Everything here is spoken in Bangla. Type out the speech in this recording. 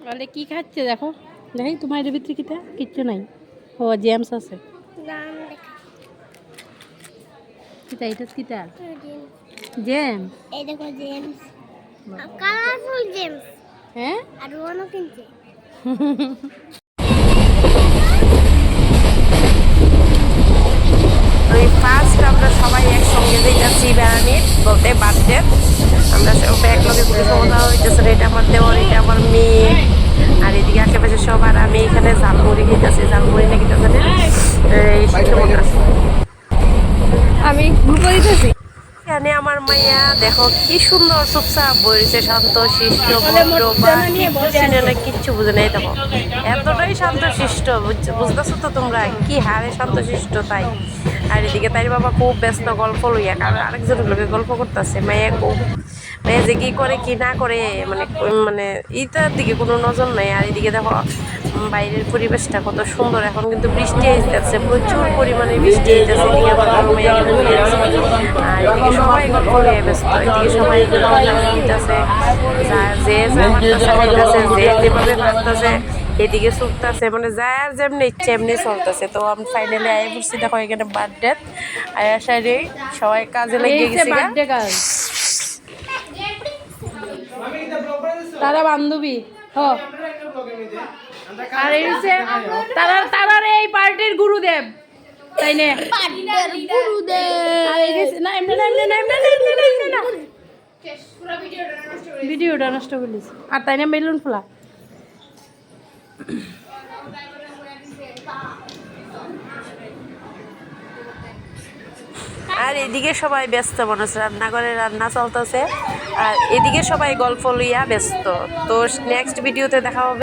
বলে কি খাচ্ছে দেখো, দেখি তোমার এর ভিতরে কিটা কিচ্ছু নাই। ও জেমস আছে। কিটা এটা কিটা জেমস? এই দেখো জেমস, কালারফুল জেমস। হ্যাঁ আর ওনো কিনছে। ওই ফার্স্ট আমরা সবাই একসঙ্গে যাচ্ছি বেড়ানি বলতে বার্থডে। আমরা সবাই একলগে ঘুরে সমস্যা হইতেছে। এটা আমার দেওয়ার, এটা আমার মেয়ে, আর এদিকে আশেপাশে সব। আর আমি এখানে ঝালমুড়ি খেতেছি, ঝালমুড়ি না খেতে জানি আমি গ্রুপে দিতেছি। এখানে আমার মাইয়া দেখো কি সুন্দর চুপচাপ বইছে, শান্ত শিষ্ট ভদ্র বা কিচ্ছু বুঝে নেই। দেখো এতটাই শান্ত শিষ্ট, বুঝতেছো তো তোমরা কি হারে শান্ত শিষ্ট তাই। আর এদিকে তাই বাবা খুব ব্যস্ত গল্প লইয়া, কারণ আরেকজনের লোকে গল্প করতেছে। মাইয়া খুব, মাইয়া যে কি করে কি না করে মানে মানে এইটার দিকে কোনো নজর নাই। আর এদিকে দেখো বাইরের পরিবেশটা কত সুন্দর। এখন কিন্তু বৃষ্টি আসতেছে, প্রচুর পরিমাণে বৃষ্টি আসতেছে। এদিকে আবার মাইয়া আর এদিকে সবাই গল্প নিয়ে ব্যস্ত। এদিকে সবাই দিতেছে, যে যে যেভাবে ভাবতেছে এদিকে চলতেছে, মানে যার যেমনি ইচ্ছে এমনি চলতেছে। তো আমি ফাইনালি আয় বসছি দেখো এখানে বার্থডে। আয়া সাইডে সবাই কাজে লেগে গেছে। বার্থডে কাজ তারা বান্ধবী হ। আর এই হচ্ছে তারার এই পার্টির গুরুদেব, তাই না? ভিডিওটা নষ্ট করিস। আর তাই না বেলুন ফোলা। আর এদিকে সবাই ব্যস্ত, মানুষ রান্নাঘরে রান্না চলতেছে, আর এদিকে সবাই গল্প লইয়া ব্যস্ত। তো নেক্সট ভিডিওতে দেখা হবে।